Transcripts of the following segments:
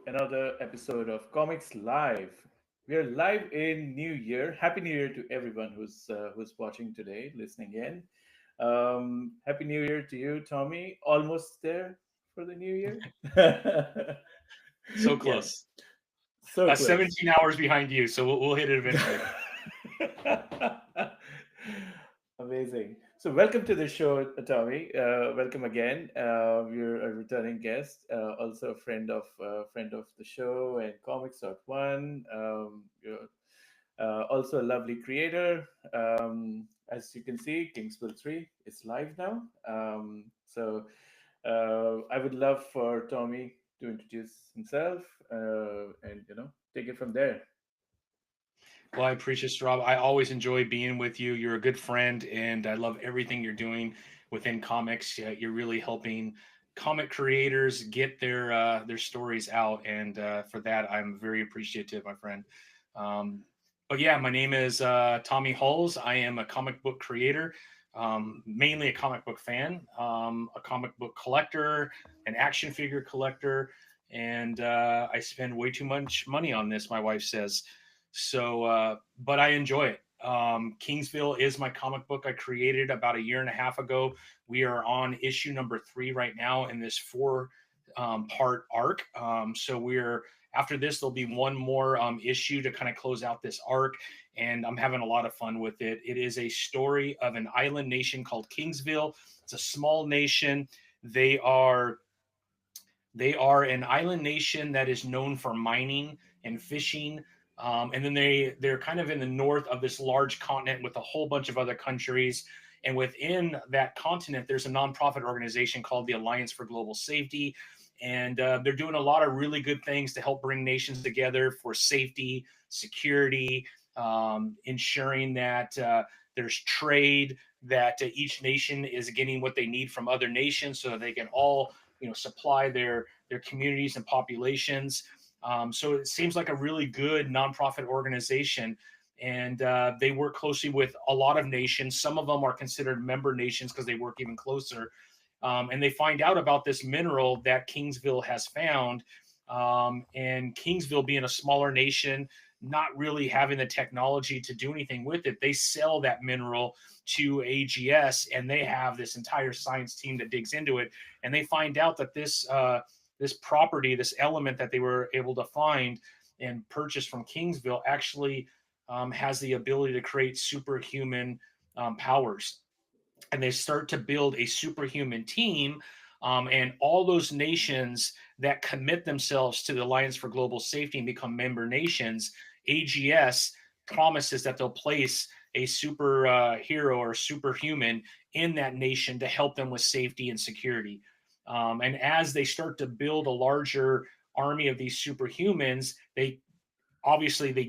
another episode of Comics Live. We are live in New Year. Happy New Year to everyone who's watching today, listening in. Happy New Year to you, Tommy. Almost there for the New Year. So Yeah, close. so close. 17 hours behind you, so we'll hit it eventually. Amazing. So, welcome to the show, Tommy. Welcome again. You're a returning guest, also a friend of the show and Comics.one. You're also a lovely creator. As you can see, Kingsville 3 is live now. I would love for Tommy to introduce himself and take it from there. Well, I appreciate it, Rob. I always enjoy being with you. You're a good friend, and I love everything you're doing within comics. You're really helping comic creators get their stories out, and for that, I'm very appreciative, my friend. Um, but yeah, my name is Tommy Huls. I am a comic book creator, mainly a comic book fan, a comic book collector, an action figure collector, and I spend way too much money on this. My wife says. But I enjoy it. Kingsville is my comic book I created about a year and a half ago. We are on issue number 3 right now in this part arc. So we're after this, there'll be one more issue to kind of close out this arc, and I'm having a lot of fun with it. It is a story of an island nation called Kingsville. It's a small nation. They are they are an island nation that is known for mining and fishing. And then they're kind of in the north of this large continent with a whole bunch of other countries. And within that continent, there's a nonprofit organization called the Alliance for Global Safety. And they're doing a lot of really good things to help bring nations together for safety, security, ensuring that there's trade, that each nation is getting what they need from other nations so that they can all supply their communities and populations. So it seems like a really good nonprofit organization, and they work closely with a lot of nations. Some of them are considered member nations because they work even closer. And they find out about this mineral that Kingsville has found. And Kingsville, being a smaller nation, not really having the technology to do anything with it, they sell that mineral to AGS, and they have this entire science team that digs into it, and they find out that this property, this element that they were able to find and purchase from Kingsville, actually has the ability to create superhuman powers. And they start to build a superhuman team. And all those nations that commit themselves to the Alliance for Global Safety and become member nations, AGS promises that they'll place a super hero or superhuman in that nation to help them with safety and security. And as they start to build a larger army of these superhumans, they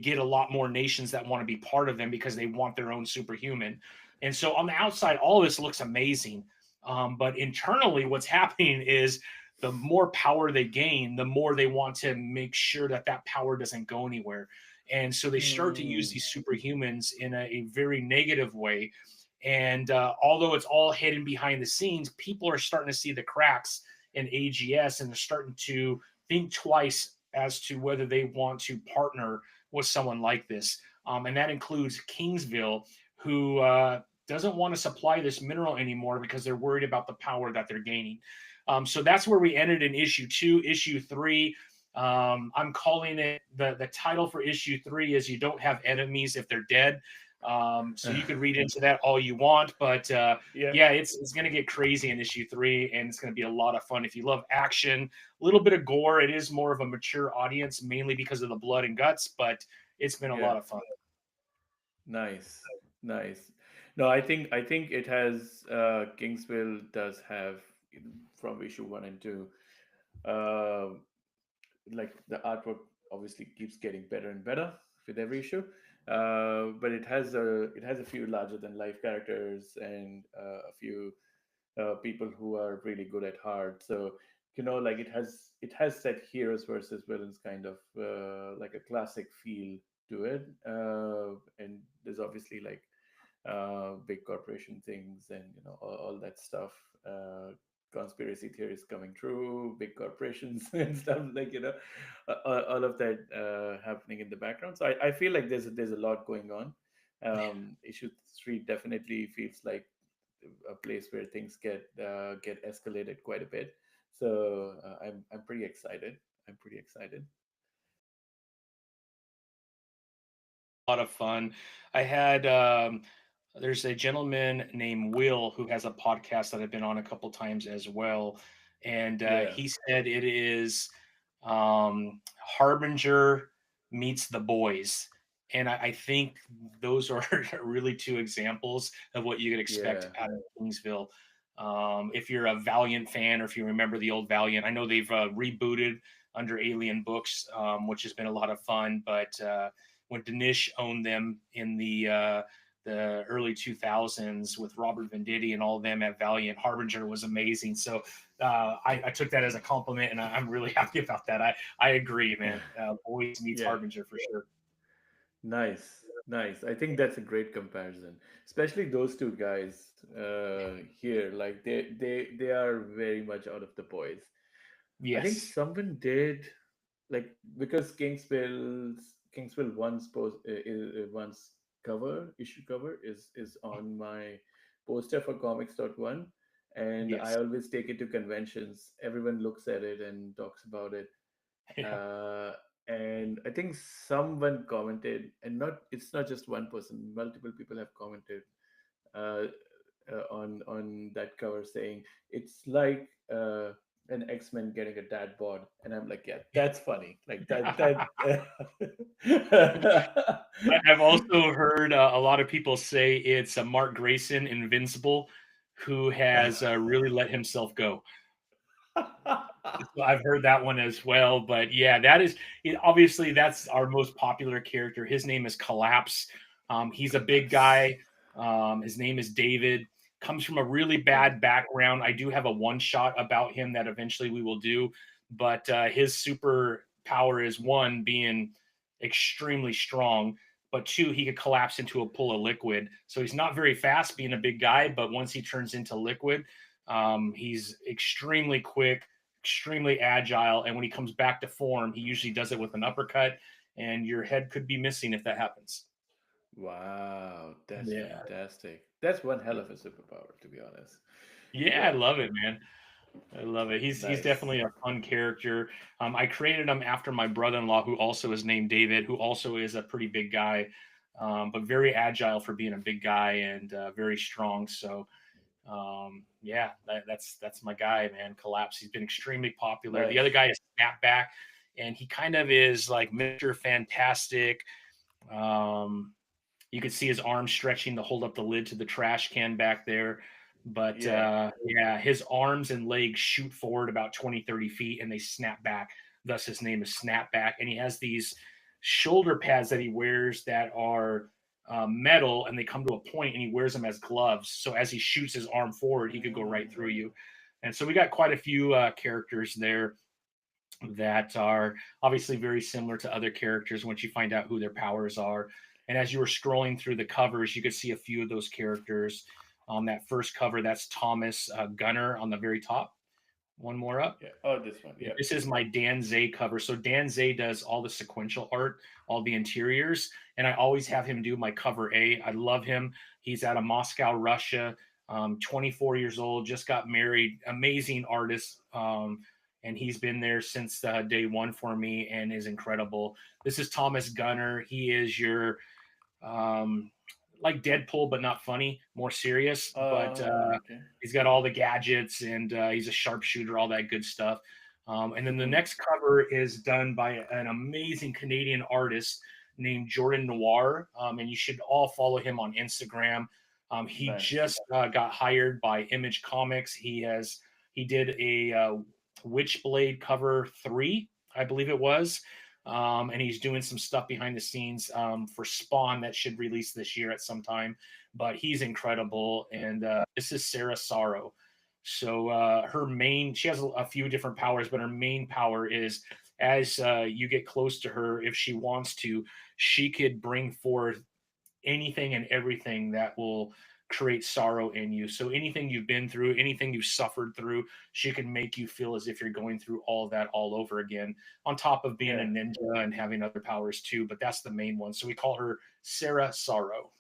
get a lot more nations that want to be part of them because they want their own superhuman. And so on the outside, all this looks amazing. But internally, what's happening is the more power they gain, the more they want to make sure that that power doesn't go anywhere. And so they start to use Hmm. these superhumans in a very negative way. And although it's all hidden behind the scenes, people are starting to see the cracks in AGS, and they're starting to think twice as to whether they want to partner with someone like this. And that includes Kingsville, who doesn't want to supply this mineral anymore because they're worried about the power that they're gaining. So that's where we ended in issue 2. Issue 3, I'm calling it the title for issue 3 is "You Don't Have Enemies If They're Dead." So you could read into that all you want, but Yeah. yeah, it's going to get crazy in issue 3, and it's going to be a lot of fun. If you love action, a little bit of gore, it is more of a mature audience, mainly because of the blood and guts, but it's been a Yeah. lot of fun. Nice, nice. No, I think it has. Kingsville does have from issue 1 and 2. Uh, like the artwork obviously keeps getting better and better with every issue. But it has a few larger than life characters and a few people who are really good at heart. So like it has that heroes versus villains kind of like a classic feel to it. And there's obviously like big corporation things and all that stuff. conspiracy theories coming true, big corporations and stuff like all of that happening in the background. So I feel like there's a lot going on. Issue three definitely feels like a place where things get escalated quite a bit. So I'm pretty excited. I'm pretty excited. A lot of fun. I had there's a gentleman named Will who has a podcast that I've been on a couple times as well, and Yeah, he said it is Harbinger meets the boys, and I think those are really two examples of what you could expect yeah, out of Kingsville. If you're a Valiant fan, or if you remember the old Valiant, I know they've rebooted under Alien Books, which has been a lot of fun, but when Danish owned them in the early 2000s with Robert Venditti and all of them at Valiant, Harbinger was amazing. So I took that as a compliment, and I'm really happy about that. I agree, man. Boys meets yeah. Harbinger for sure. Nice, nice. I think that's a great comparison, especially those two guys here. Like they are very much out of the boys. I think Yes. someone did like because Kingsville once cover issue cover is on my poster for comics.one, and I Yes. always take it to conventions. Everyone looks at it and talks about it. Yeah. uh, and I think someone commented, and not it's not just one person, multiple people have commented uh, on that cover saying it's like an X-Men getting a dad bod, and I'm like, yeah, that's funny, like I've also heard a lot of people say it's Mark Grayson, Invincible, who has really let himself go. So I've heard that one as well. But yeah, that is obviously that's our most popular character. His name is Collapse. He's a big Collapse. guy. His name is David. Comes from a really Yeah. bad background. I do have a one shot about him that eventually we will do. But his super power is one, being extremely strong, but two, he could collapse into a pool of liquid. So he's not very fast being a big guy, but once he turns into liquid, he's extremely quick, extremely agile, and when he comes back to form, he usually does it with an uppercut, and your head could be missing if that happens. Wow, that's Yeah, fantastic. That's one hell of a superpower, to be honest. yeah, I Yeah, love it, man. I love it. He's nice, definitely a fun character. I created him after my brother-in-law, who also is named David, who also is a pretty big guy, but very agile for being a big guy and very strong. So yeah, that's my guy, man. Collapse. He's been extremely popular. The other nice. guy is Snapback, and he kind of is like Mr. Fantastic. Um, you could see his arm stretching to hold up the lid to the trash can back there. But Yeah. yeah, his arms and legs shoot forward about 20, 30 feet and they snap back. Thus, his name is Snapback. And he has these shoulder pads that he wears that are metal and they come to a point and he wears them as gloves. So as he shoots his arm forward, he could go right through you. And so we got quite a few characters there that are obviously very similar to other characters once you find out who their powers are. And as you were scrolling through the covers, you could see a few of those characters. On that first cover, that's Thomas Gunner on the very top. One more up. Yeah. Oh, this one. Yep. This is my Dan Zay cover. So Dan Zay does all the sequential art, all the interiors, and I always have him do my cover A. I love him. He's out of Moscow, Russia. 24 years old, just got married. Amazing artist. And he's been there since day one for me and is incredible. This is Thomas Gunner. He is your um, like Deadpool, but not funny, more serious. But Okay. he's got all the gadgets and he's a sharpshooter, all that good stuff. And then the Hmm. next cover is done by an amazing Canadian artist named Jordan Noir, and you should all follow him on Instagram. He Nice. just got hired by Image Comics. He did a Witchblade cover 3, I believe it was, and he's doing some stuff behind the scenes for Spawn that should release this year at some time. But he's incredible, and this is Sarah Sorrow. So she has a few different powers, but her main power is as you get close to her, if she wants to, she could bring forth anything and everything that will create sorrow in you. So anything you've been through, anything you've suffered through, she can make you feel as if you're going through all of that all over again, on top of being a Yeah, ninja and having other powers too. But that's the main one. So we call her Sarah Sorrow.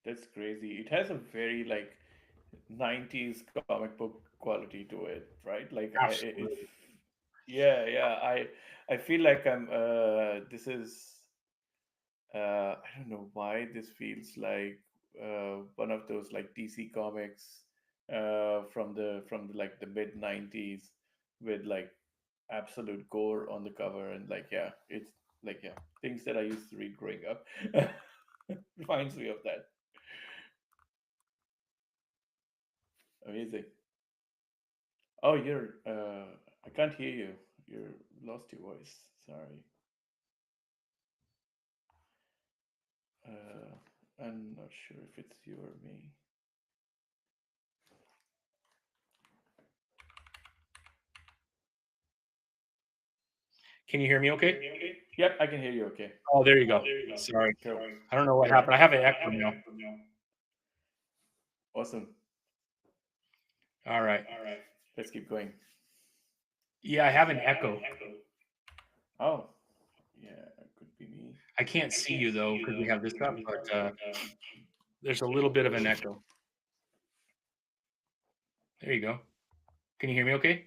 that's crazy. It has a very like 90s comic book quality to it, right? Like if Absolutely. yeah, yeah, I feel like I'm this is I don't know why this feels like one of those like DC comics from the like the mid 90s with like absolute gore on the cover and like yeah, it's like yeah, things that I used to read growing up. Reminds me of that. Amazing. Oh, you're I can't hear you. You're lost your voice. Sorry. Uh, I'm not sure if it's you or me. Can you hear me okay? Yep, I can hear you okay. Oh, there you go. Sorry. Cool. I don't know what All right. happened. I have an echo now. Awesome. All right. Let's keep going. Yeah, I have an echo. Oh, yeah, it could be me. I can't see you though because we have this up, but there's a little bit of an echo. There you go. Can you hear me okay?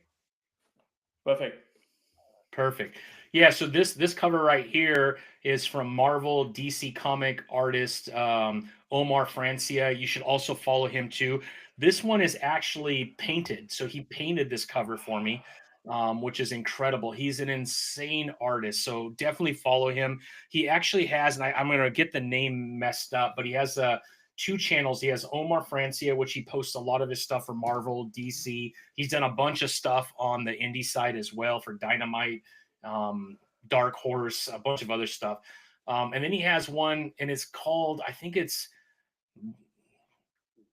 Perfect. Perfect. Yeah, so this cover right here is from Marvel DC comic artist Omar Francia. You should also follow him too. This one is actually painted. So he painted this cover for me, which is incredible. He's an insane artist. So definitely follow him. He actually has, and I'm going to get the name messed up, but he has two channels. He has Omar Francia, which he posts a lot of his stuff for Marvel, DC. He's done a bunch of stuff on the indie side as well for Dynamite, um, Dark Horse, a bunch of other stuff. And then he has one, and it's called, I think it's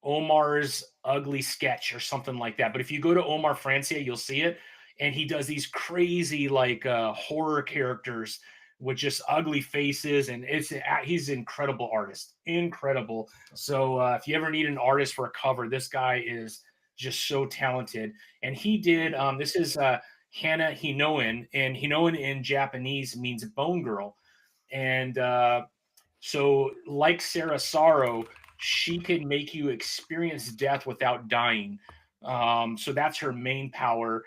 Omar's Ugly Sketch or something like that. But if you go to Omar Francia, you'll see it. And he does these crazy, like horror characters with just ugly faces. And he's an incredible artist. Incredible. So if you ever need an artist for a cover, this guy is just so talented. And he did, this is Hana Hinoen, and Hinoen in Japanese means bone girl. And so, like Sarah Sorrow, she can make you experience death without dying. So that's her main power.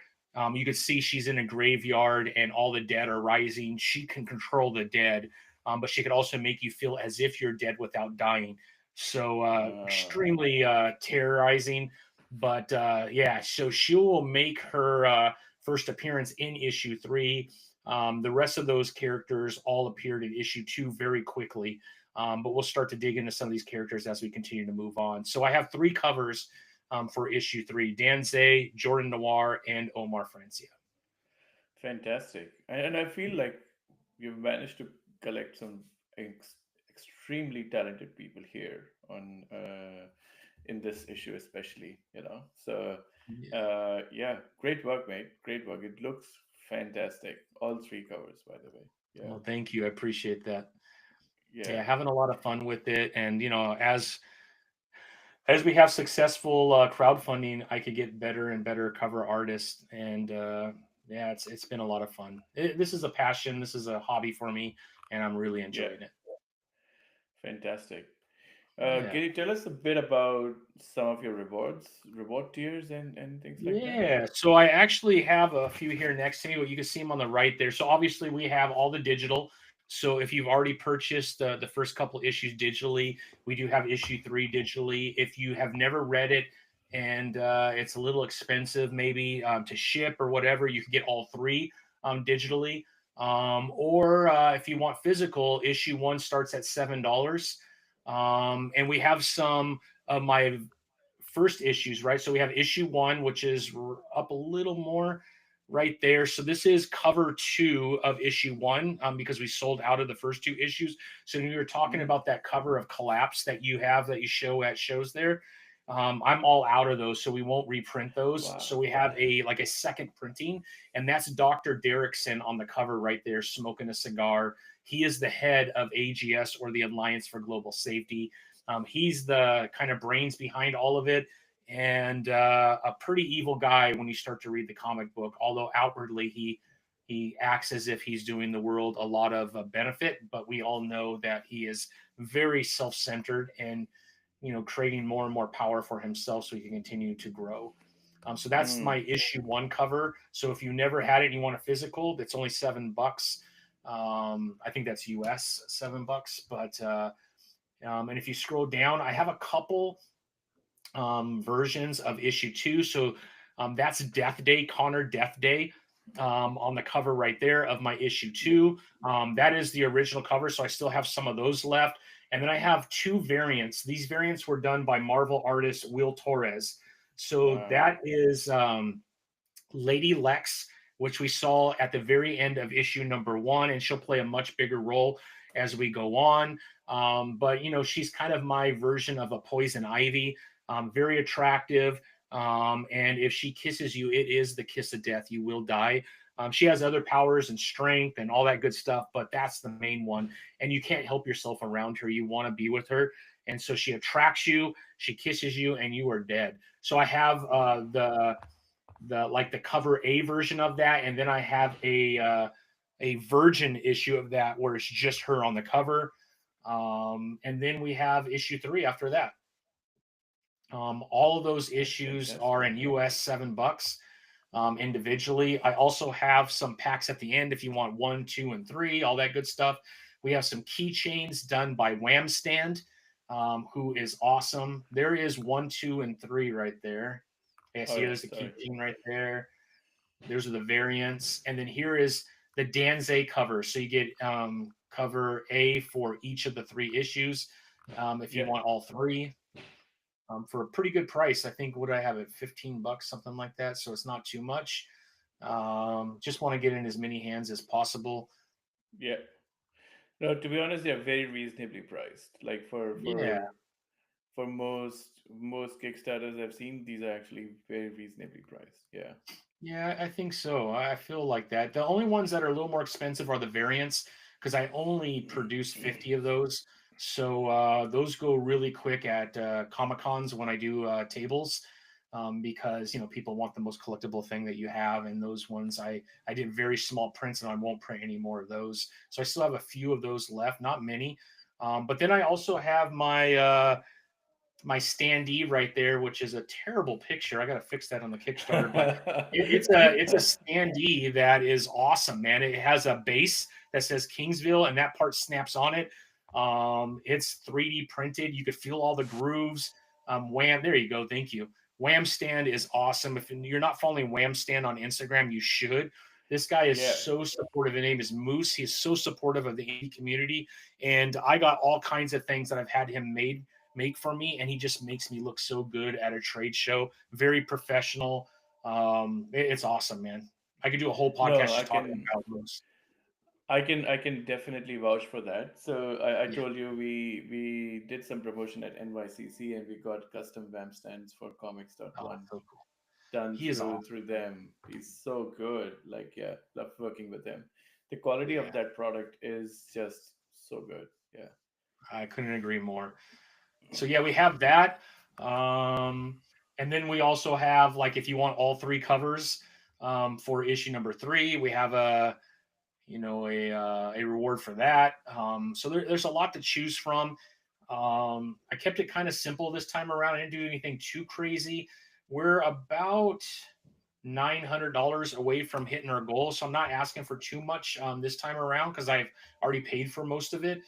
You can see she's in a graveyard and all the dead are rising. She can control the dead, but she could also make you feel as if you're dead without dying. So extremely terrorizing. But yeah, so she will make her first appearance in issue 3. The rest of those characters all appeared in issue 2 very quickly. But we'll start to dig into some of these characters as we continue to move on. So I have 3 covers for issue 3: Dan Zay, Jordan Noir, and Omar Francia. Fantastic. And I feel like you've managed to collect some extremely talented people here on in this issue especially, you know. So Yeah. yeah, great work, mate. Great work. It looks fantastic. All 3 covers, by the way. Yeah. Well, thank you. I appreciate that. Yeah. Yeah, having a lot of fun with it, and as we have successful crowdfunding, I could get better and better cover artists, and yeah, it's been a lot of fun. This is a passion. This is a hobby for me, and I'm really Yeah. enjoying it. Fantastic. Yeah. Can you tell us a bit about some of your reward tiers and things like that? Yeah, so I actually have a few here next to me, but you can see them on the right there. So obviously we have all the digital. So if you've already purchased the first couple issues digitally, we do have issue 3 digitally. If you have never read it and it's a little expensive, maybe to ship or whatever, you can get all 3 digitally. Or if you want physical, issue 1 starts at $7. And we have some of my first issues, right? So we have issue 1, which is up a little more right there. So this is cover 2 of issue 1 because we sold out of the first 2 issues. So when we were talking Mm. about that cover of Collapse that you have that you show at shows there, I'm all out of those, so we won't reprint those. Wow. So we have a second printing, and that's Dr. Derrickson on the cover right there, smoking a cigar. He is the head of AGS, or the Alliance for Global Safety. He's the kind of brains behind all of it, and a pretty evil guy when you start to read the comic book. Although outwardly he acts as if he's doing the world a lot of benefit, but we all know that he is very self-centered and creating more and more power for himself so he can continue to grow. So that's my Mm. issue one cover. So if you never had it and you want a physical, that's only $7. I think that's US $7. But and if you scroll down, I have a couple versions of issue two. So that's Death Day, Connor Death Day, on the cover right there of my issue Yeah. two. That is the original cover, so I still have some of those left. And then I have two variants. These variants were done by Marvel artist Will Torres. So Wow. that is Lady Lex, which we saw at the very end of issue number one, and she'll play a much bigger role as we go on. But she's kind of my version of a poison ivy, very attractive. And if she kisses you, it is the kiss of death. You will die. She has other powers and strength and all that good stuff, but that's the main one. And you can't help yourself around her. You want to be with her. And so she attracts you, she kisses you, and you are dead. So I have the cover A version of that, and then I have a virgin issue of that where it's just her on the cover. And then we have issue three after that. All of those That's issues are fantastic. in US $7 individually. I also have some packs at the end if you want one, two, and three, all that good stuff. We have some keychains done by Wham Stand, who is awesome. There is one, two, and three right there. Okay, All see, right. there's the Sorry. keychain right there. Those are the variants. And then here is the Danze cover. So you get cover A for each of the three issues if you Yeah. want all three for a pretty good price. I think what I have it $15, something like that. So it's not too much. Just want to get in as many hands as possible. Yeah. No, to be honest, they're very reasonably priced. Like Yeah, for most Kickstarters I've seen, these are actually very reasonably priced. Yeah. yeah, I think so. I feel like that. The only ones that are a little more expensive are the variants because I only produce 50 of those. So those go really quick at Comic Cons when I do tables because people want the most collectible thing that you have, and those ones I did very small prints and I won't print any more of those. So I still have a few of those left, not many. But then I also have my standee right there, which is a terrible picture. I got to fix that on the Kickstarter, but it's a standee that is awesome, man. It has a base that says Kingsville, and that part snaps on it. It's 3D printed. You could feel all the grooves. Wham, there you go. Thank you. Wham Stand is awesome. If you're not following Wham Stand on Instagram, you should. This guy is Yeah. so supportive. His name is Moose. He is so supportive of the indie community, and I got all kinds of things that I've had him make for me, and he just makes me look so good at a trade show. Very professional. It's awesome, man. I could do a whole No, podcast just talking about those. I can definitely vouch for that. So I Yeah. told you we did some promotion at NYCC and we got custom vamp stands for Oh, Comics.one so cool. done He is awesome. through them. He's so good. Like, yeah, love working with him. The quality of Yeah, that product is just so good. Yeah. I couldn't agree more. So yeah, we have that. Um, and then we also have like if you want all three covers for issue number three, we have a reward for that. So there's a lot to choose from. I kept it kind of simple this time around. I didn't do anything too crazy. We're about $900 away from hitting our goal, so I'm not asking for too much this time around because I've already paid for most of it.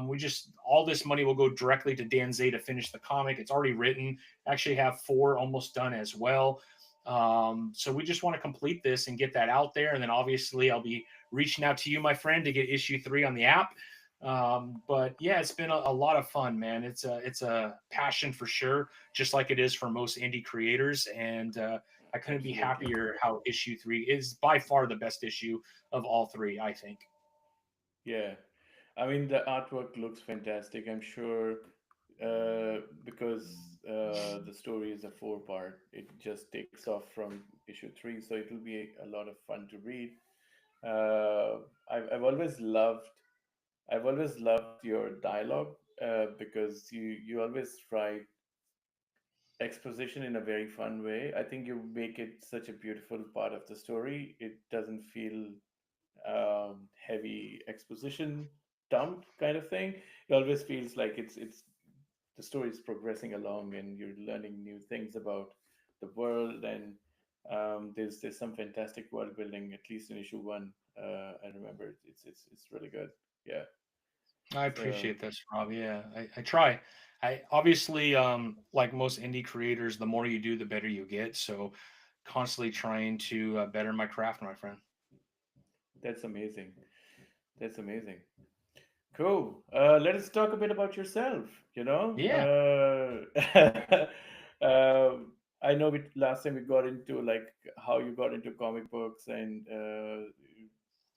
We just all this money will go directly to Dan Zay to finish the comic. It's already written. I actually have four almost done as well. So we just want to complete this and get that out there, and then obviously I'll be reaching out to you, my friend, to get issue three on the app. But yeah, it's been a lot of fun, man. It's a passion for sure, just like it is for most indie creators, and I couldn't be Absolutely. happier how issue three is by far the best issue of all three, I think. Yeah. I mean, the artwork looks fantastic. I'm sure because the story is a four-part, it just takes off from issue three, so it'll be a lot of fun to read. Uh, I've always loved your dialogue. because you always write exposition in a very fun way. I think you make it such a beautiful part of the story. It doesn't feel heavy exposition dump kind of thing. It always feels like it's the story is progressing along and you're learning new things about the world, and there's some fantastic world building, at least in issue one. I remember it's really good. Yeah. I So appreciate this, Rob. Yeah, I try. I obviously, like most indie creators, the more you do, the better you get. So, constantly trying to better my craft, my friend. that's amazing. That's amazing. Cool. Let us talk a bit about yourself. Yeah. I know last time we got into like how you got into comic books, and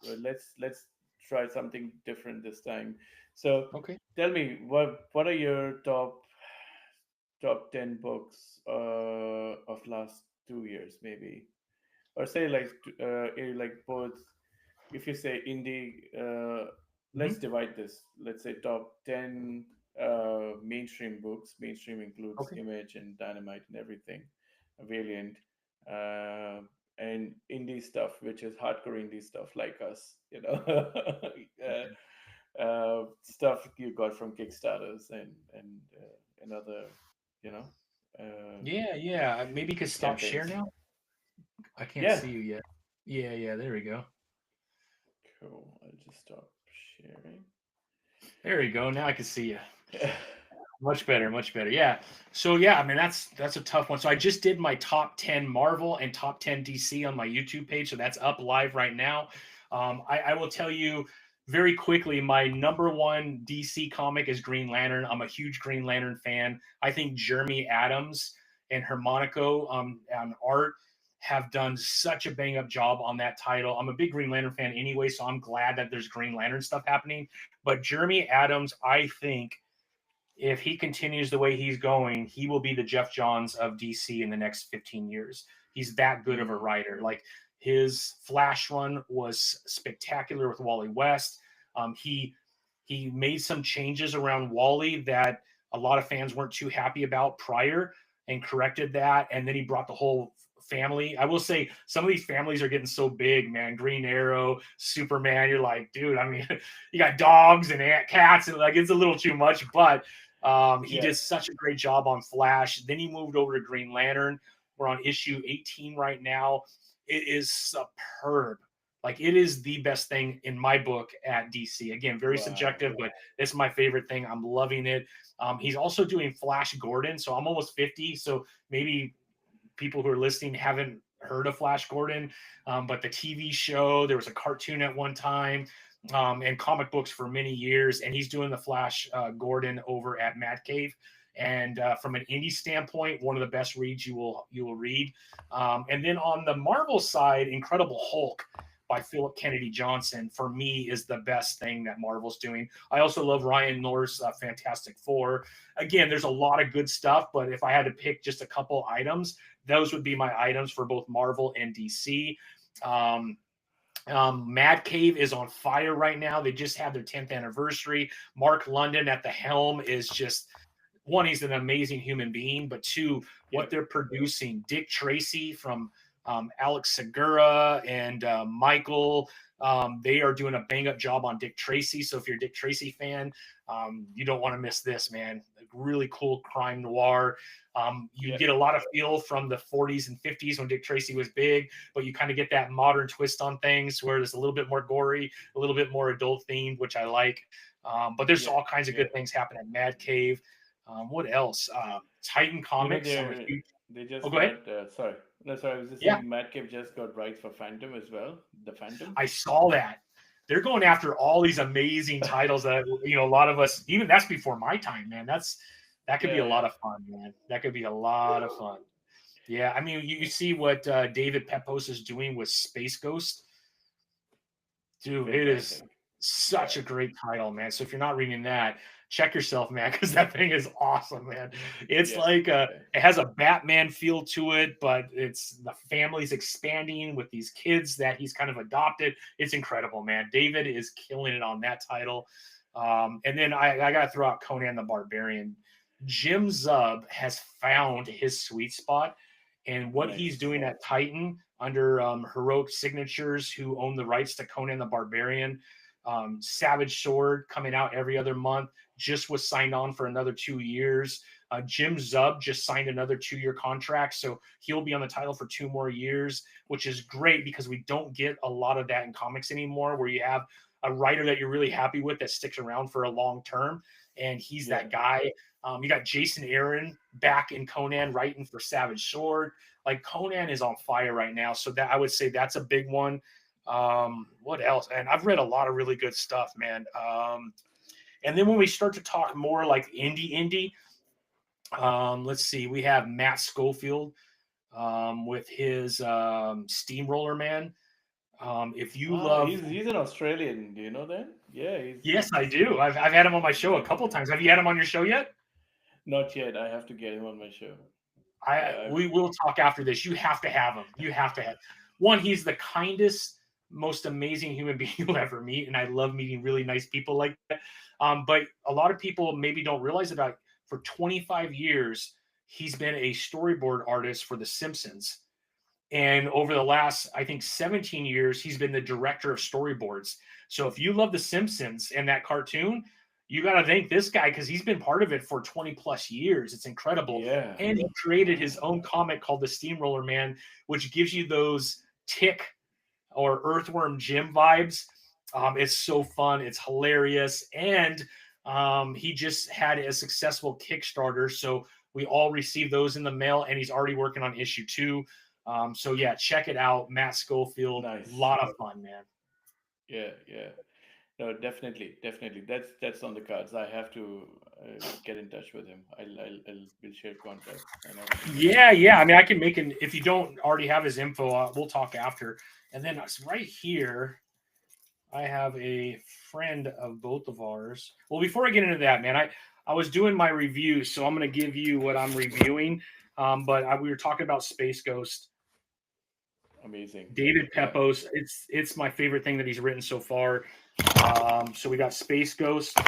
let's try something different this time. So, Okay. tell me what are your top 10 books of last 2 years, maybe, or say like like both. If you say indie, let's Hmm. divide this. Let's say top 10 mainstream books. Mainstream includes Okay. Image and Dynamite and everything, Valiant, uh, and indie stuff, which is hardcore indie stuff like us, stuff you got from Kickstarters and other, you know, uh, Yeah, yeah. Maybe you could stop share campaigns. now. I can't Yeah. see you yet. Yeah, yeah. There we go. Cool. I'll just stop sharing. There we go. Now I can see you. Much better, much better. Yeah. So yeah, I mean that's a tough one. So I just did my top 10 Marvel and top 10 DC on my YouTube page. So that's up live right now. I will tell you very quickly, my number one DC comic is Green Lantern. I'm a huge Green Lantern fan. I think Jeremy Adams and Harmonico on art have done such a bang up job on that title. I'm a big Green Lantern fan anyway, so I'm glad that there's Green Lantern stuff happening. But Jeremy Adams, I think if he continues the way he's going, he will be the Jeff Johns of DC in the next 15 years. He's that good of a Mm, writer. Like his Flash run was spectacular with Wally West. He made some changes around Wally that a lot of fans weren't too happy about prior and corrected that. And then he brought the whole family. I will say some of these families are getting so big, man. Green Arrow, Superman. You're like, dude, I mean, you got dogs and cats, and like it's a little too much, but he yeah. did such a great job on Flash. Then he moved over to Green Lantern. We're on issue 18 right now. It is superb. Like it is the best thing in my book at DC. Again, very Wow. subjective, but it's my favorite thing. I'm loving it. He's also doing Flash Gordon. So I'm almost 50. So maybe people who are listening haven't heard of Flash Gordon, but the TV show, there was a cartoon at one time, and comic books for many years, and he's doing the Flash Gordon over at Mad Cave. And from an indie standpoint, one of the best reads you will read. And then on the Marvel side, Incredible Hulk by Philip Kennedy Johnson for me is the best thing that Marvel's doing. I also love Ryan North's Fantastic Four. Again, there's a lot of good stuff, but if I had to pick just a couple items, those would be my items for both Marvel and DC. Um, Mad Cave is on fire right now. They just had their 10th anniversary. Mark London at the helm is just one, he's an amazing human being, but two, what Yep. they're producing. Dick Tracy from Alex Segura and Michael, they are doing a bang up job on Dick Tracy. So if you're a Dick Tracy fan, you don't want to miss this, man. Really cool crime noir. You Yep. get a lot of feel from the 40s and 50s when Dick Tracy was big, but you kind of get that modern twist on things where it's a little bit more gory, a little bit more adult themed, which I like. But there's Yep. all kinds of good Yep. things happening at Mad Cave. What else? Titan Comics. I'm a They're huge. they Oh, just go ahead. got sorry. No, sorry. I was just Yeah, saying, Matt Cave just got rights for Phantom as well. The Phantom. I saw that. They're going after all these amazing titles that a lot of us. Even that's before my time, man. That could be a Yeah. lot Yeah. of fun, man. That could be a lot of fun. Yeah, I mean, you see what David Pepos is doing with Space Ghost. Dude, it is Fantastic. such Yeah. a great title, man. So if you're not reading that, check yourself, man, because that thing is awesome, man. It's Yeah. like Yeah. it has a Batman feel to it, but it's the family's expanding with these kids that he's kind of adopted. It's incredible, man. David is killing it on that title. And then I got to throw out Conan the Barbarian. Jim Zub has found his sweet spot, and what he's Nice. doing at Titan under Heroic Signatures, who own the rights to Conan the Barbarian. Savage Sword coming out every other month, just was signed on for another 2 years. Jim Zub just signed another 2-year contract, so he'll be on the title for 2 more years, which is great because we don't get a lot of that in comics anymore, where you have a writer that you're really happy with that sticks around for a long term, and he's Yeah. that guy. You got Jason Aaron back in Conan writing for Savage Sword. Like Conan is on fire right now, so that I would say that's a big one. What else? And I've read a lot of really good stuff, man. And then when we start to talk more like indie, let's see, we have Matt Schofield with his Steamroller Man. If you Ah, love, he's an Australian. Do you know that? Yeah, yes, I do. I've had him on my show a couple times. Have you had him on your show yet? not yet. I have to get him on my show. Yeah, We will talk after this. You have to have him. You have to have one. He's the kindest, most amazing human being you'll ever meet, and I love meeting really nice people like that. But a lot of people maybe don't realize about for 25 years he's been a storyboard artist for The Simpsons, and over the last I think 17 years he's been the director of storyboards. So if you love The Simpsons and that cartoon, you got to thank this guy because he's been part of it for 20 plus years. It's incredible. yeah. And he created his Wow. own comic called The Steamroller Man, which gives you those Tick or Earthworm Jim vibes. It's so fun. It's hilarious. And he just had a successful Kickstarter. So we all received those in the mail, and he's already working on issue 2. So yeah, check it out. Matt Schofield, a Nice. lot of fun, man. Yeah, yeah. No, definitely, definitely. That's on the cards. I have to get in touch with him. I'll we'll share contacts, and Yeah. I mean, I can make an if you don't already have his info, we'll talk after. And then right here, I have a friend of both of ours. Well, before I get into that, man, I was doing my review, so I'm going to give you what I'm reviewing. But we were talking about Space Ghost. amazing. David Yeah, Pepos. It's my favorite thing that he's written so far. So we got Space Ghost.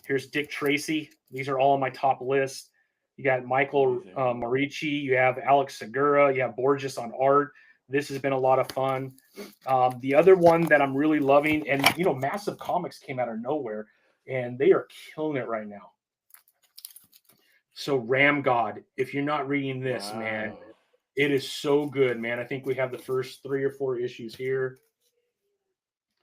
Here's Dick Tracy. These are all on my top list. You got Michael amazing. Marici. You have Alex Segura. You have Borges on art. This has been a lot of fun. The other one that I'm really loving, and Massive Comics came out of nowhere, and they are killing it right now. So Ram God, if you're not reading this, man, Wow. it is so good, man. I think we have the first 3 or 4 issues here.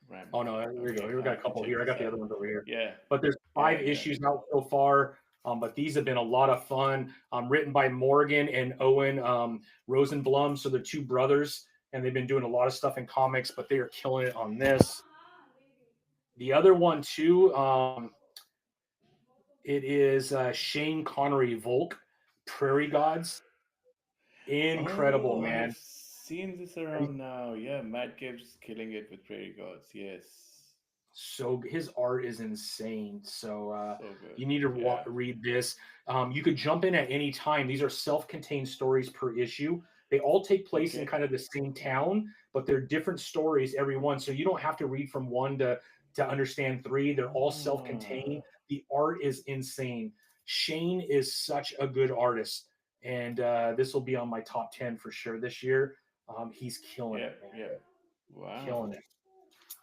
Ram Oh no, God. here we go. Okay, Here we I got a have to couple check here. I this got the out. other ones over here. Yeah, But there's yeah, five yeah. issues out so far. But these have been a lot of fun. Written by Morgan and Owen Rosenblum. So they're two brothers, and they've been doing a lot of stuff in comics, but they are killing it on this. The other one too, it is Shane Connery Volk, Prairie Gods. Incredible, Oh, I have man. seen this around now. Yeah, Matt Gibbs killing it with Prairie Gods. Yes, So his art is insane. So so good. you need to Yeah. read this. You could jump in at any time. These are self-contained stories per issue. They all take place in Okay. kind of the same town, but they're different stories every one. So you don't have to read from one to understand three. They're all self-contained. Ah, The art is insane. Shane is such a good artist, and this will be on my top 10 for sure this year. He's killing yeah, it, man, yeah. Wow. killing it.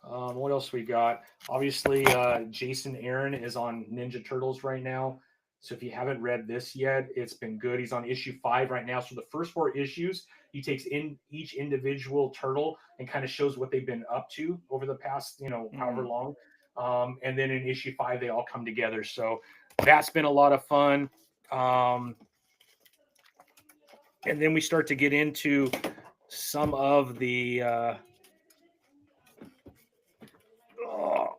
What else we got? Obviously, Jason Aaron is on Ninja Turtles right now. So if you haven't read this yet, it's been good. He's on issue 5 right now. So the first 4 issues, he takes in each individual turtle and kind of shows what they've been up to over the past, however Mm. long. And then in issue 5, they all come together. So that's been a lot of fun. Um, and then we start to get into some of the. Oh,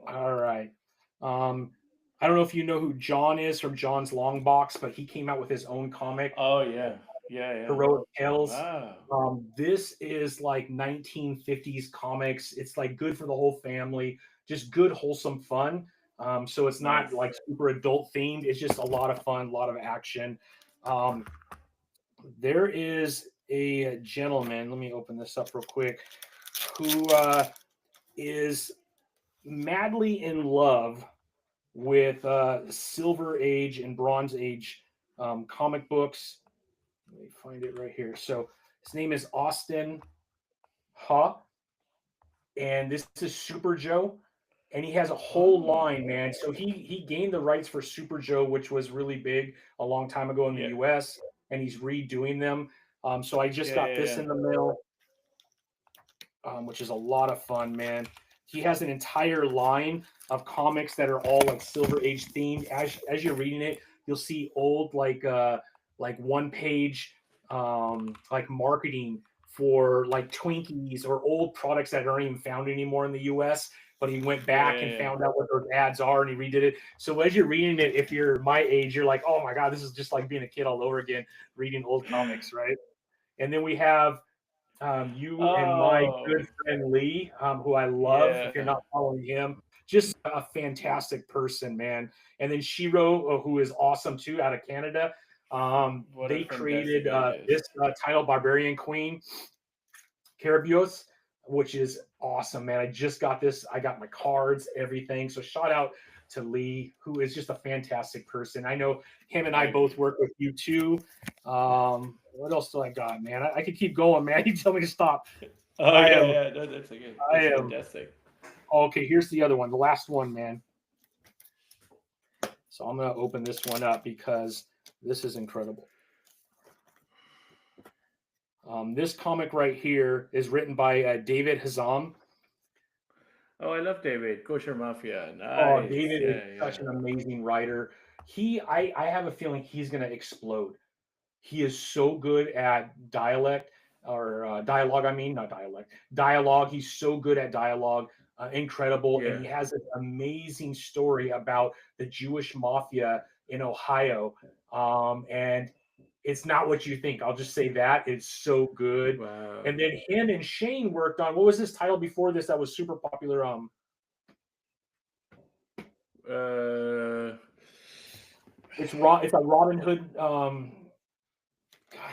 all right. Um, I don't know if you know who John is from John's Long Box, but he came out with his own comic, Oh yeah, yeah, yeah. Heroic Tales. Wow. This is like 1950s comics. It's like good for the whole family, just good, wholesome fun. So it's not Nice. like super adult themed. It's just a lot of fun, a lot of action. Um, there is a gentleman. Let me open this up real quick. Who is madly in love with Silver Age and Bronze Age comic books. Let me find it right here. So his name is Austin Ha, and this is Super Joe, and he has a whole Oh, line, man. So he gained the rights for Super Joe, which was really big a long time ago in the yeah, U.S., and he's redoing them. So I just yeah, got yeah, this yeah. in the mail, which is a lot of fun, man. He has an entire line of comics that are all like Silver Age themed. As you're reading it, you'll see old like one page like marketing for like Twinkies or old products that aren't even found anymore in the U.S. But he went Yeah, back and yeah, found out what those ads are, and he redid it. So as you're reading it, if you're my age, you're like, "Oh my god, this is just like being a kid all over again, reading old yeah. comics, right?" And then we have you and my good Oh, friend Lee, who I love. If you're yeah. not following him, just a fantastic person, man. And then Shiro, who is awesome too, out of Canada. What a They fantastic created this artist. title, Barbarian Queen, Carabios, which is awesome, man. I just got this. I got my cards, everything. So shout out to Lee, who is just a fantastic person. I know him and I I. both work with you too. What else do I got, man? I could keep going, man. You tell me to stop. Oh I yeah, am, yeah. No, that's okay. I That's am. fantastic. Okay, here's the other one, the last one, man. So I'm gonna open this one up because this is incredible. This comic right here is written by David Hazam. Oh, I love David. Kosher Mafia. Oh, Nice. David is Yeah, yeah. such an amazing writer. I have a feeling he's going to explode. He is so good at dialect or dialogue. I mean, not dialect, dialogue. He's so good at dialogue, incredible, and Yeah. he has an amazing story about the Jewish mafia in Ohio. And it's not what you think. I'll just say that it's so good. Wow. And then him and Shane worked on what was this title before this that was super popular? Uh, It's a Robin Hood. God,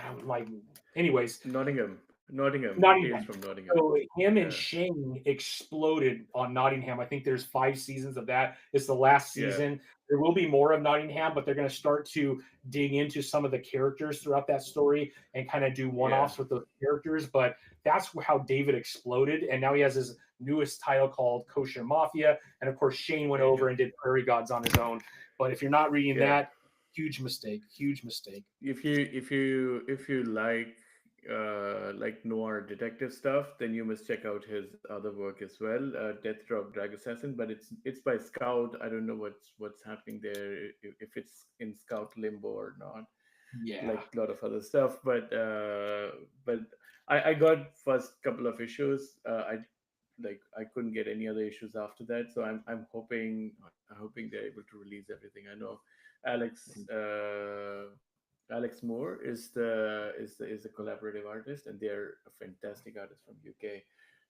I'm like, anyways, Nottingham. Nottingham. Tales Nottingham. from Nottingham. So him and Yeah. Shane exploded on Nottingham. I think there's 5 seasons of that. It's the last Yeah. season. There will be more of Nottingham, but they're going to start to dig into some of the characters throughout that story and kind of do Yeah. one-offs with those characters. But that's how David exploded, and now he has his newest title called Kosher Mafia. And of course, Shane went There you over go. and did Prairie Gods on his own. But if you're not reading Yeah. that, huge mistake. Huge mistake. If you like noir detective stuff, then you must check out his other work as well, Death Drop Drag Assassin. But it's by Scout. I don't know what's happening there, if it's in Scout limbo or not. Yeah. Like a lot of other stuff, but I got first couple of issues. I couldn't get any other issues after that, so I'm hoping they're able to release everything. I know Alex Alex Moore is a collaborative artist, and they're a fantastic artist from UK.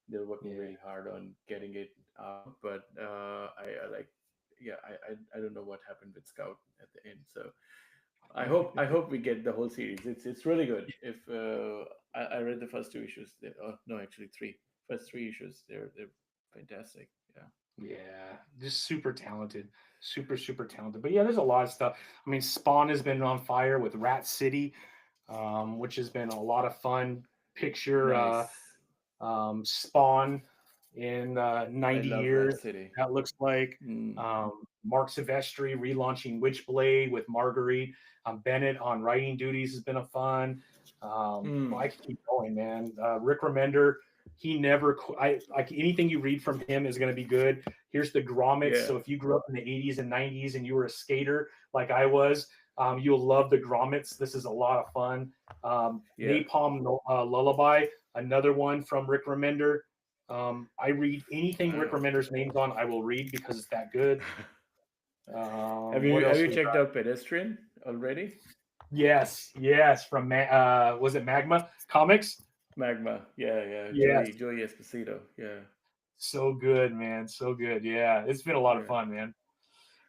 They're working Yeah. really hard on getting it out, but I like, yeah, I don't know what happened with Scout at the end. So I hope we get the whole series. It's really good. If I read the first two issues, oh no, actually three. First three issues, they're fantastic. Yeah. Yeah, just super talented, super talented. But yeah, there's a lot of stuff. I mean, Spawn has been on fire with Rat City, which has been a lot of fun. Picture Nice. Spawn in I 90 love Rat years. City. That looks like Mm. Mark Silvestri relaunching Witchblade with Marguerite. Bennett on writing duties has been a fun. Well, I Mm. can keep going, man. Rick Remender, he never. I like anything you read from him is going to be good. Here's the grommets. Yeah. So if you grew up in the 80s and 90s and you were a skater like I was, you'll love the grommets. This is a lot of fun. Yeah. Napalm Lullaby, another one from Rick Remender. I read anything Rick Wow. Remender's names on, I will read because it's that good. have What you have else you we checked got? out Pedestrian already? Yes, from was it Magma Comics? Magma. Yeah, yeah. Yes, Joey Esposito. Yeah. so good, man, so good. Yeah, it's been a lot of Yeah. fun, man.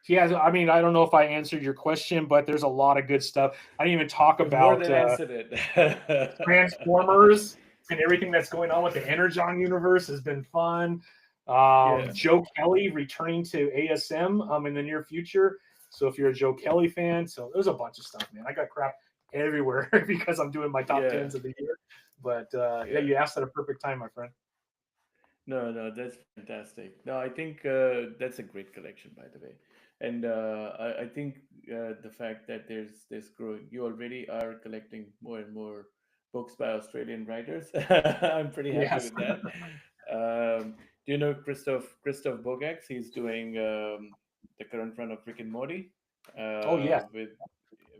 Yeah, I mean, I don't know if I answered your question, but there's a lot of good stuff. I didn't even talk You've more about than answered it. Transformers and everything that's going on with the Energon universe has been fun. Yeah, Joe Kelly returning to ASM in the near future. So if you're a Joe Kelly fan, so there's a bunch of stuff, man. I got crap everywhere because I'm doing my top yeah, tens of the year. But yeah, yeah. you asked at a perfect time, my friend. No, no, that's fantastic. No, I think that's a great collection, by the way. And I think the fact that there's growing, you already are collecting more and more books by Australian writers. I'm pretty happy Yes. with that. Do you know Christoph Bogax? He's doing the current run of Rick and Morty Oh yes. with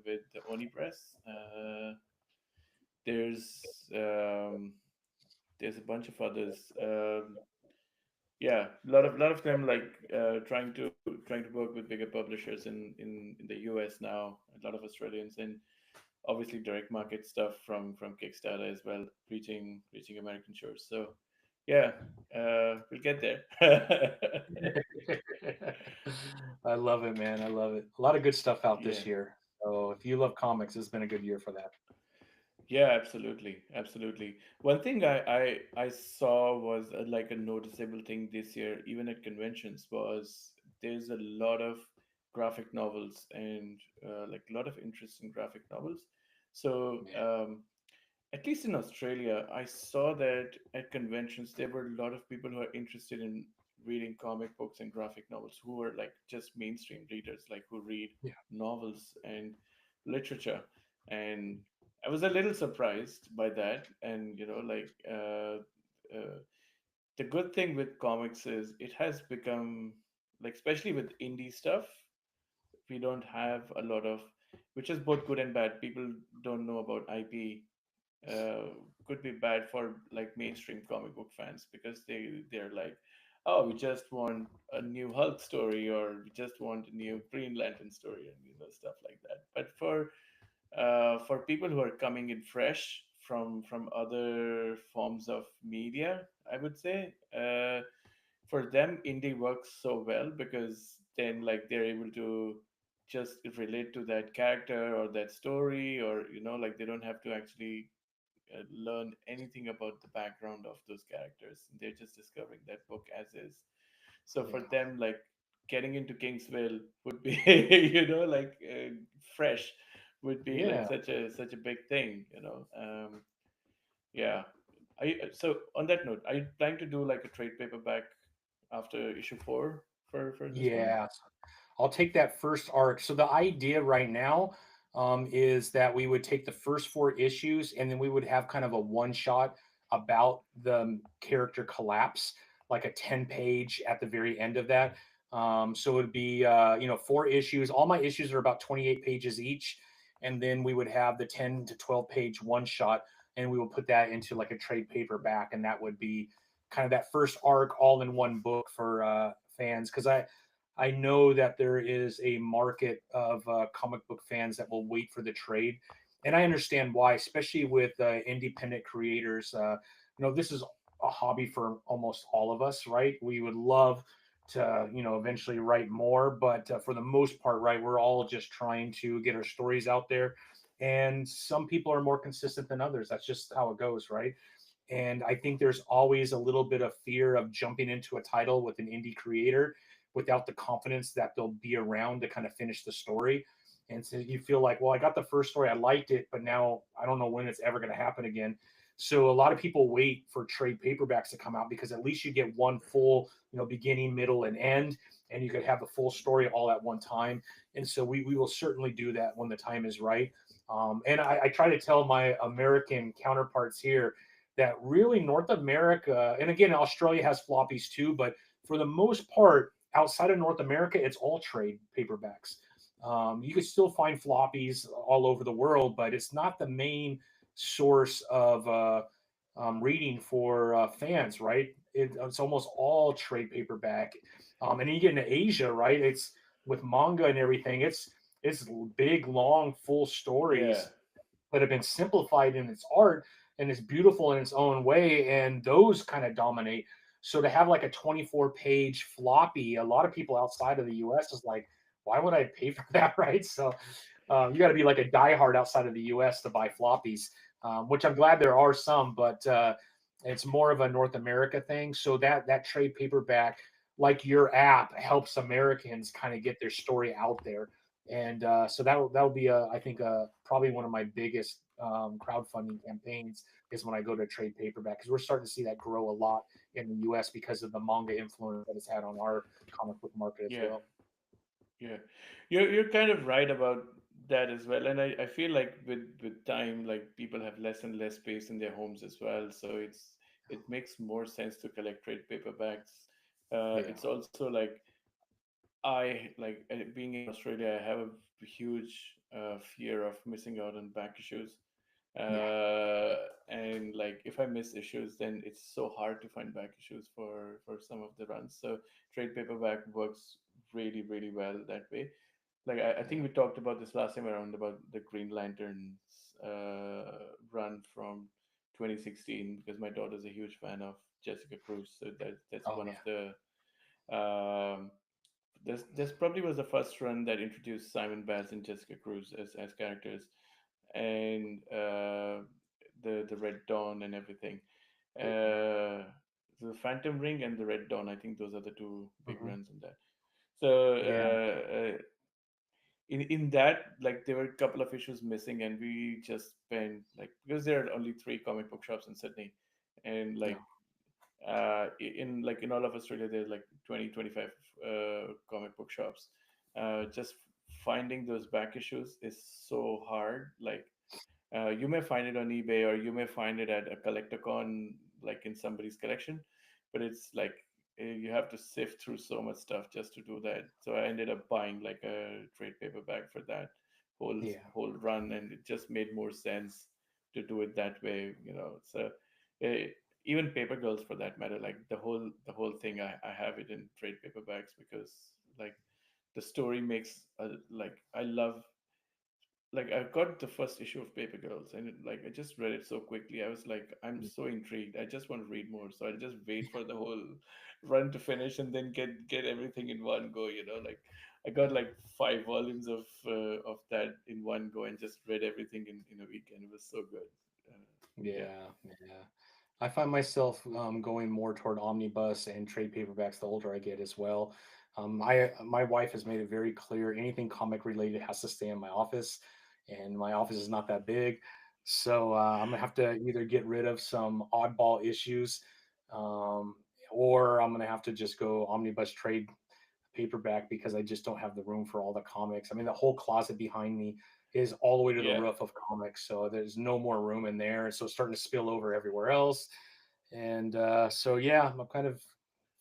the Oni Press. There's um, there's a bunch of others. Yeah, a lot of them like trying to work with bigger publishers in the US now. A lot of Australians, and obviously direct market stuff from Kickstarter as well, reaching American shores. So yeah, we'll get there. I love it, man. I love it. A lot of good stuff out Yeah. this year. So if you love comics, it's been a good year for that. Yeah, absolutely, absolutely. One thing I saw was like a noticeable thing this year, even at conventions, was there's a lot of graphic novels and like a lot of interesting graphic novels. So Yeah. at least in Australia, I saw that at conventions there were a lot of people who are interested in reading comic books and graphic novels, who are like just mainstream readers, like who read Yeah. novels and literature. And I was a little surprised by that. And like the good thing with comics is it has become like, especially with indie stuff, we don't have a lot of, which is both good and bad. People don't know about IP, uh, could be bad for like mainstream comic book fans, because they're like, oh, we just want a new Hulk story, or we just want a new Green Lantern story, and stuff like that. But for people who are coming in fresh from other forms of media, I would say, for them indie works so well, because then like they're able to just relate to that character or that story, or like they don't have to actually learn anything about the background of those characters. They're just discovering that book as is. So for Yeah. them, like getting into Kingsville would be, like fresh, would be like Yeah. such a big thing. Yeah. So on that note, are you planning to do like a trade paperback after issue 4 for this one? Yeah. I'll take that first arc. So the idea right now is that we would take the first four issues and then we would have kind of a one shot about the character collapse, like a 10-page at the very end of that. So it would be, four issues. All my issues are about 28 pages each. And then we would have the 10 to 12-page one shot and we will put that into like a trade paperback. And that would be kind of that first arc all in one book for fans. Because I know that there is a market of comic book fans that will wait for the trade, and I understand why, especially with independent creators. This is a hobby for almost all of us, right? We would love to, eventually write more, but for the most part, right, we're all just trying to get our stories out there, and some people are more consistent than others. That's just how it goes, right? And I think there's always a little bit of fear of jumping into a title with an indie creator without the confidence that they'll be around to kind of finish the story. And so you feel like, well, I got the first story, I liked it, but now I don't know when it's ever going to happen again. So a lot of people wait for trade paperbacks to come out because at least you get one full, beginning, middle, and end, and you could have the full story all at one time. And so we will certainly do that when the time is right. And I try to tell my American counterparts here that really North America, and again, Australia has floppies too, but for the most part, outside of North America, it's all trade paperbacks. You could still find floppies all over the world, but it's not the main source of reading for fans, right? It's almost all trade paperback. And then you get into Asia, right? It's with manga and everything. It's big, long, full Yeah. stories that have been simplified in its art and it's beautiful in its own way, and those kind of dominate. So to have like a 24-page floppy, a lot of people outside of the US is like, why would I pay for that? Right. So you got to be like a diehard outside of the US to buy floppies, which I'm glad there are some, but It's more of a North America thing. So that trade paperback, like your app, helps Americans kind of get their story out there. And so that'll be I think probably one of my biggest crowdfunding campaigns is when I go to trade paperback, because we're starting to see that grow a lot in the U.S. because of the manga influence that it's had on our comic book market as Yeah, well. yeah. You're kind of right about that as well. And I feel like with time, like people have less and less space in their homes as well. So it makes more sense to collect trade paperbacks. Yeah, It's also like I like being in Australia, I have a huge fear of missing out on back issues. yeah, Uh, and like if I miss issues, then it's so hard to find back issues for some of the runs. So trade paperback works really well that way. Like I think yeah. we talked about this last time around about the Green Lanterns run from 2016 because my daughter's a huge fan of Jessica Cruz. So that's Oh one of yeah, the this probably was the first run that introduced Simon Baz and Jessica Cruz as characters, and the Red Dawn and everything. yeah. The Phantom Ring and the Red Dawn. I think those are the two big Hmm. runs in that. So Yeah, in that, like there were a couple of issues missing, and we just spent like because there are only three comic book shops in Sydney, and yeah, like in like in all of Australia, there's like 20 25 comic book shops. Just finding those back issues is so hard. Like you may find it on eBay or you may find it at a collector-con, like in somebody's collection, but it's like you have to sift through so much stuff just to do that. So I ended up buying like a trade paperback for that whole yeah, whole run, and it just made more sense to do it that way. So uh, even Paper Girls, for that matter, like the whole thing, I have it in trade paperbacks because like the story makes like I love like I got the first issue of Paper Girls and like I just read it so quickly. I was like, I'm so intrigued. I just want to read more. So I just wait for the whole run to finish and then get everything in one go. Like I got like 5 volumes of that in one go and just read everything in a weekend. It was so good. Yeah, yeah, yeah. I find myself going more toward omnibus and trade paperbacks the older I get as well. My wife has made it very clear anything comic related has to stay in my office, and my office is not that big, so I'm gonna have to either get rid of some oddball issues, um, or I'm gonna have to just go omnibus trade paperback because I just don't have the room for all the comics. I mean, the whole closet behind me is all the way to the yeah. roof of comics, so there's no more room in there. So it's starting to spill over everywhere else. And so yeah, I'm kind of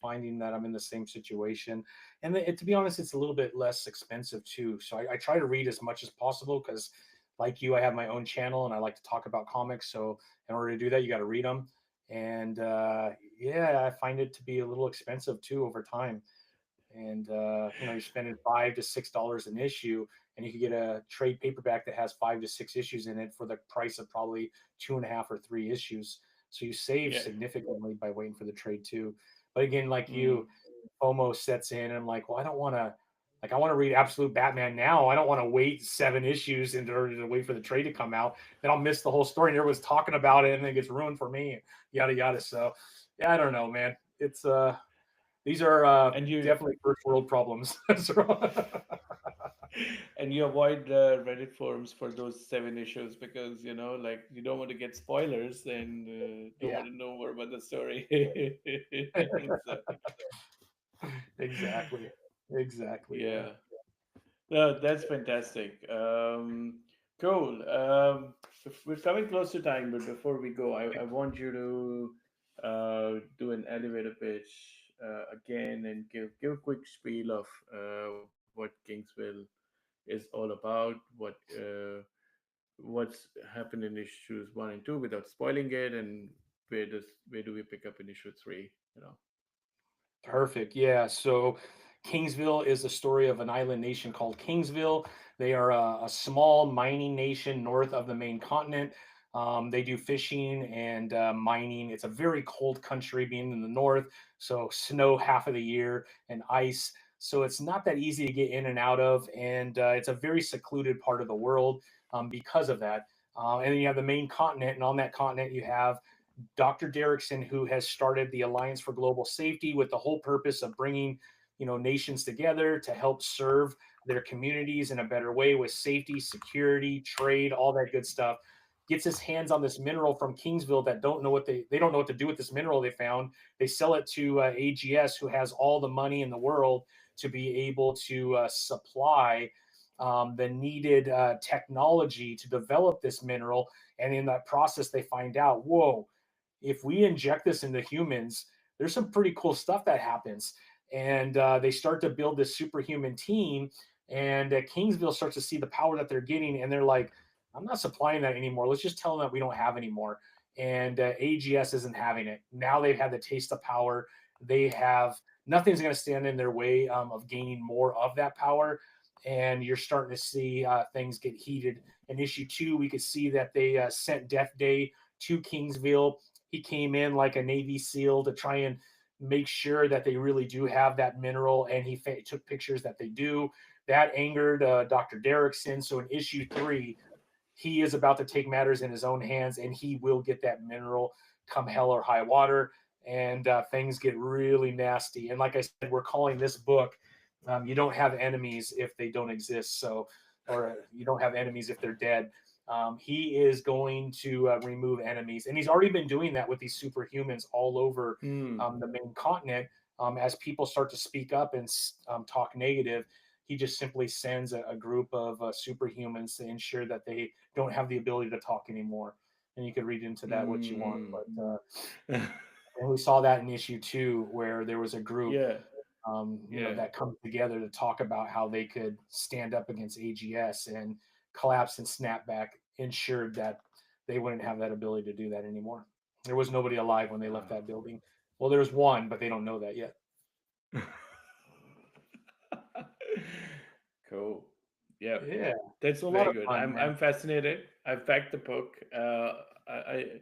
finding that I'm in the same situation. And to be honest, it's a little bit less expensive too. So I try to read as much as possible because, like you, I have my own channel and I like to talk about comics. So in order to do that, you got to read them. And yeah, I find it to be a little expensive too over time. And you're spending $5 to $6 an issue, and you could get a trade paperback that has 5 to 6 issues in it for the price of probably 2.5 or 3 issues. So you save Yeah. significantly by waiting for the trade too. But again, like Mm. you, FOMO sets in, and I'm like, well, I don't want to. Like, I want to read Absolute Batman now. I don't want to wait 7 issues in order to wait for the trade to come out. Then I'll miss the whole story, and everyone's talking about it, and then it gets ruined for me. Yada yada. So, yeah, I don't know, man. It's these are And you definitely first world problems. and you avoid Reddit forums for those 7 issues because like you don't want to get spoilers and don't Yeah, want to know more about the story. So exactly. Exactly. Yeah. yeah, no, that's fantastic. Cool. We're coming close to time, but before we go, I want you to do an elevator pitch again and give a quick spiel of what Kingsville is all about, what's happened in issues 1 and 2 without spoiling it, and where do we pick up in issue 3? Perfect. Yeah. So Kingsville is the story of an island nation called Kingsville. They are a small mining nation north of the main continent. They do fishing and mining. It's a very cold country, being in the north. So snow half of the year and ice. So it's not that easy to get in and out of. And it's a very secluded part of the world because of that. And then you have the main continent. And on that continent, you have Dr. Derrickson, who has started the Alliance for Global Safety with the whole purpose of bringing, nations together to help serve their communities in a better way with safety, security, trade, all that good stuff. Gets his hands on this mineral from Kingsville that they don't know what to do with this mineral they found. They sell it to AGS, who has all the money in the world to be able to supply the needed technology to develop this mineral. And in that process, they find out, whoa, if we inject this into humans, there's some pretty cool stuff that happens. And they start to build this superhuman team. And Kingsville starts to see the power that they're getting. And they're like, I'm not supplying that anymore. Let's just tell them that we don't have anymore. And AGS isn't having it. Now they've had the taste of power. They have nothing's going to stand in their way of gaining more of that power. And you're starting to see things get heated. In issue 2, we could see that they sent Death Day to Kingsville. He came in like a Navy SEAL to try and make sure that they really do have that mineral, and he took pictures that they do. That angered Dr. Derrickson. So in issue 3, he is about to take matters in his own hands, and he will get that mineral come hell or high water. And things get really nasty. And like I said, we're calling this book "You Don't Have Enemies If They Don't Exist." So, or you don't have enemies if they're dead. He is going to remove enemies, and he's already been doing that with these superhumans all over Hmm. the main continent. As people start to speak up and talk negative, he just simply sends a group of superhumans to ensure that they don't have the ability to talk anymore. And you could read into that what you want, Hmm. but and we saw that in issue 2, where there was a group, Yeah. Yeah. that come together to talk about how they could stand up against AGS, and collapse and snapback ensured that they wouldn't have that ability to do that anymore. There was nobody alive when they left Wow. that building. Well, there's one, but they don't know that yet. Cool. Yeah, Yeah, that's it's a lot very of good. fun, man. I'm fascinated. I've packed the book. I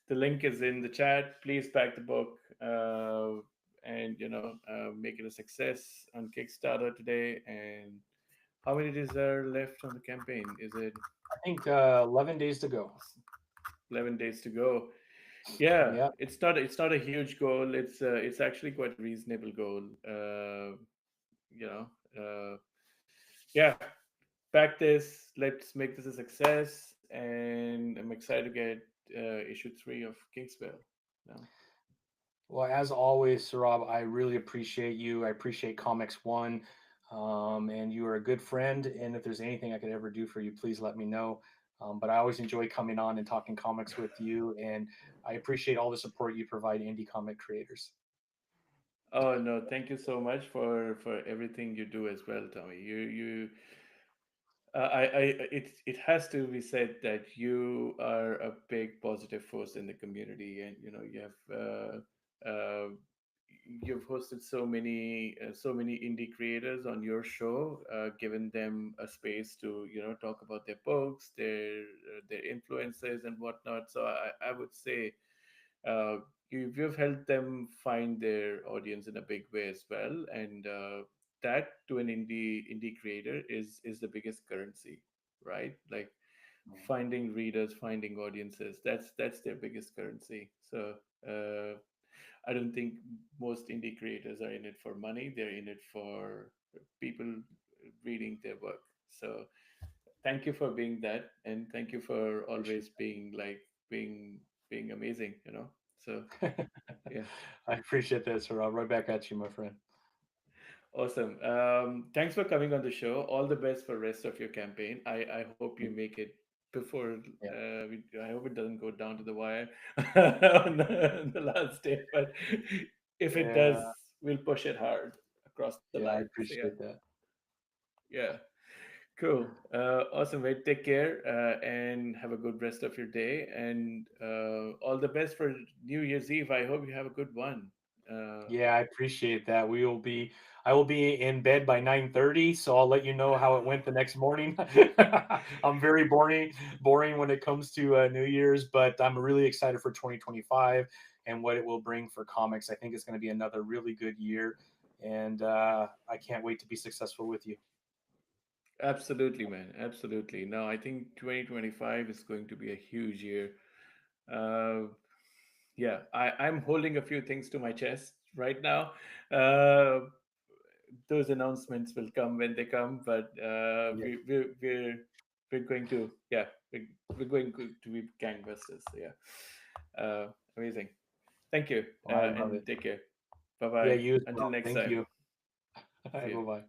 the link is in the chat. Please pack the book, and make it a success on Kickstarter today. And how many days are left on the campaign? Is it I think 11 days to go. 11 days to go? Yeah, Yeah. it's not a huge goal. It's actually quite a reasonable goal. You know, uh, yeah, back this. Let's make this a success, and I'm excited to get issue 3 of Kingsville. No, Well, as always, Sarab, I really appreciate you. I appreciate Comics One, and you are a good friend. And if there's anything I could ever do for you, please let me know. But I always enjoy coming on and talking comics with you, and I appreciate all the support you provide indie comic creators. oh no, thank you so much for everything you do as well, Tommy. It has to be said that you are a big positive force in the community, and you've hosted so many indie creators on your show, given them a space to talk about their books, their influences and whatnot. So I would say uh, you've helped them find their audience in a big way as well, and that to an indie creator is the biggest currency, right? Like finding readers, finding audiences. That's their biggest currency. So I don't think most indie creators are in it for money. They're in it for people reading their work. So thank you for being that, and thank you for Appreciate always being amazing. So that. yeah, I appreciate that, Sarab. Right back at you, my friend. awesome. Thanks for coming on the show. All the best for rest of your campaign. I hope you make it before. Yeah, I hope it doesn't go down to the wire on the last day. But if it does, yeah, we'll push it hard across the yeah. line. I So yeah, appreciate that. yeah, cool. Awesome. Mate. Take care and have a good rest of your day. And all the best for New Year's Eve. I hope you have a good one. Uh, Yeah, I appreciate that. I will be in bed by 9:30, so I'll let you know how it went the next morning. I'm very boring when it comes to New Year's, but I'm really excited for 2025 and what it will bring for comics. I think it's going to be another really good year, and I can't wait to be successful with you. Absolutely, man. Absolutely. No, I think 2025 is going to be a huge year. Uh, Yeah, I'm holding a few things to my chest right now. Uh, those announcements will come when they come, but Yeah. we're going to, yeah, we're going to be gangbusters. So, yeah, amazing. Thank you, Well, I love and it. take care. Bye Yeah, bye. you as Until well. next Thank time. you. See Bye you. bye.